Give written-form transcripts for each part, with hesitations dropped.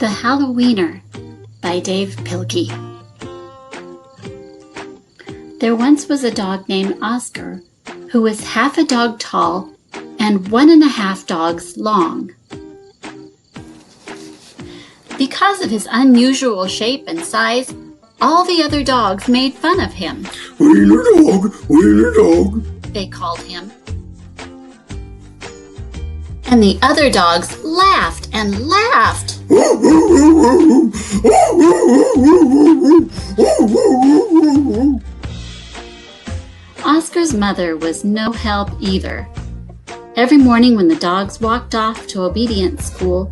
The Hallo-Wiener by Dav Pilkey. There once was a dog named Oscar who was half a dog tall and 1.5 dogs long. Because of his unusual shape and size, all the other dogs made fun of him. Wiener dog, They called him. And the other dogs laughed and laughed. Oscar's mother was no help either. Every morning when the dogs walked off to obedience school,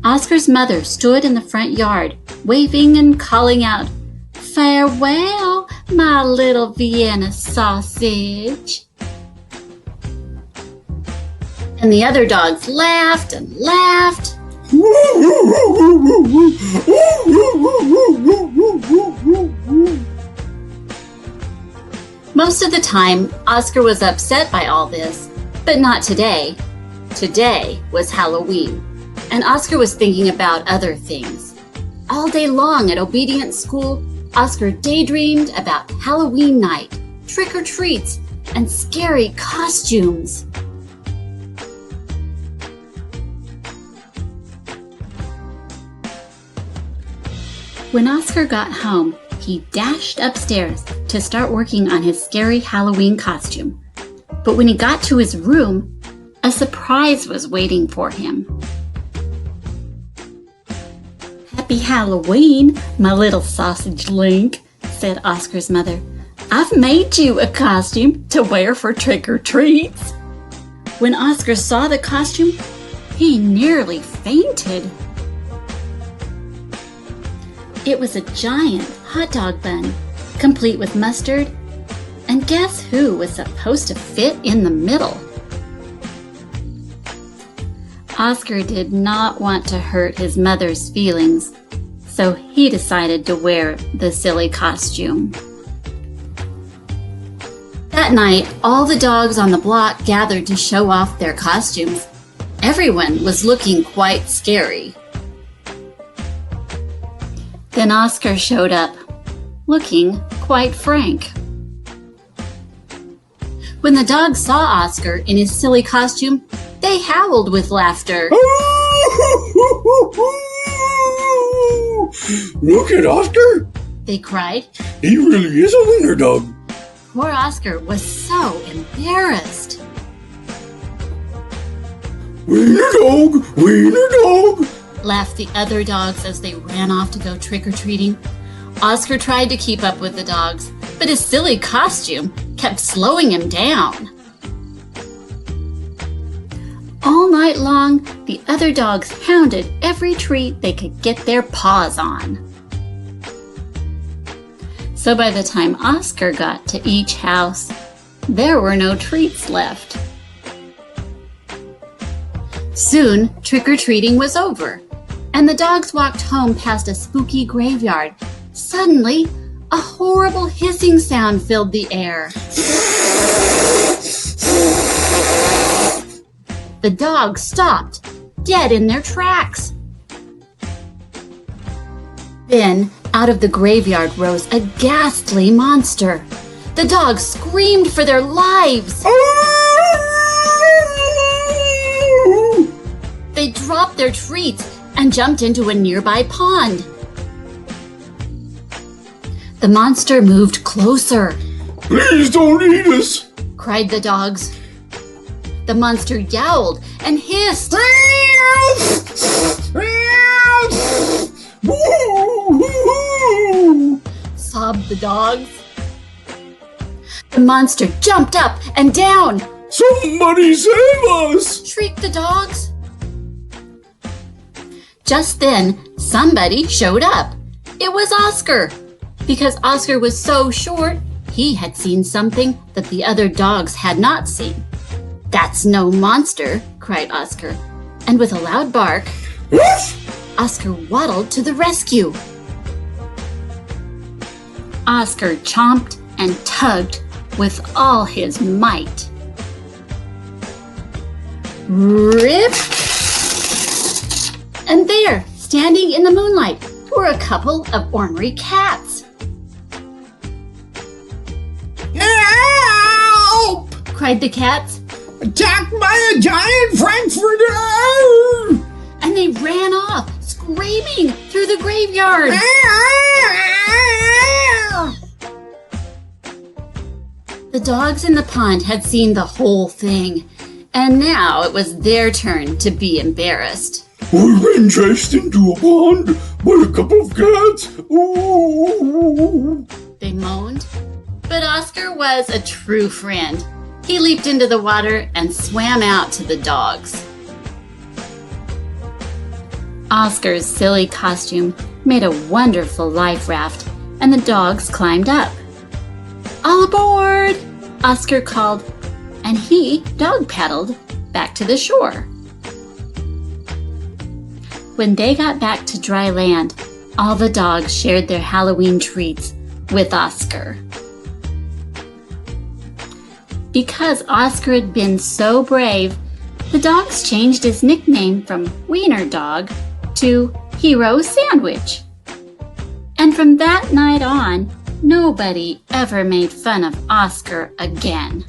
Oscar's mother stood in the front yard, waving and calling out, "Farewell, my little Vienna sausage." And the other dogs laughed and laughed. Most of the time, Oscar was upset by all this, but not today. Today was Halloween, and Oscar was thinking about other things. All day long at obedience school, Oscar daydreamed about Halloween night, trick-or-treats, and scary costumes. When Oscar got home, he dashed upstairs to start working on his scary Halloween costume. But when he got to his room, a surprise was waiting for him. "Happy Halloween, my little sausage link," said Oscar's mother. "I've made you a costume to wear for trick-or-treats." When Oscar saw the costume, he nearly fainted. It was a giant hot dog bun, complete with mustard, and guess who was supposed to fit in the middle? Oscar did not want to hurt his mother's feelings, so he decided to wear the silly costume. That night, all the dogs on the block gathered to show off their costumes. Everyone was looking quite scary. Then Oscar showed up, looking quite frank. When the dogs saw Oscar in his silly costume, they howled with laughter. Look at Oscar! They cried. He really is a wiener dog. Poor Oscar was so embarrassed. Wiener dog, Laughed the other dogs as they ran off to go trick-or-treating. Oscar tried to keep up with the dogs, but his silly costume kept slowing him down. All night long, the other dogs hounded every treat they could get their paws on. So by the time Oscar got to each house, there were no treats left. Soon, trick-or-treating was over, and the dogs walked home past a spooky graveyard. Suddenly, a horrible hissing sound filled the air. The dogs stopped, dead in their tracks. Then, out of the graveyard rose a ghastly monster. The dogs screamed for their lives. They dropped their treats and jumped into a nearby pond. The monster moved closer. please don't eat us. Cried the dogs. The monster yowled and hissed. Sobbed the dogs. The monster jumped up and down. Somebody save us! Shrieked the dogs. Just then, somebody showed up. It was Oscar. Because Oscar was so short, he had seen something that the other dogs had not seen. "That's no monster," cried Oscar. And with a loud bark, Oscar waddled to the rescue. Oscar chomped and tugged with all his might. Rip! And there, standing in the moonlight were a couple of ornery cats. Help! Cried the cats, Attacked by a giant frankfurter! and they ran off, screaming through the graveyard. The dogs in the pond had seen the whole thing, and now it was their turn to be embarrassed. We've been chased into a pond by a couple of cats. Ooh. They moaned. But Oscar was a true friend. He leaped into the water and swam out to the dogs. Oscar's silly costume made a wonderful life raft, and the dogs climbed up. "All aboard!" Oscar called, and he dog paddled back to the shore. When they got back to dry land, all the dogs shared their Halloween treats with Oscar. Because Oscar had been so brave, the dogs changed his nickname from Wiener Dog to Hero Sandwich. And from that night on, nobody ever made fun of Oscar again.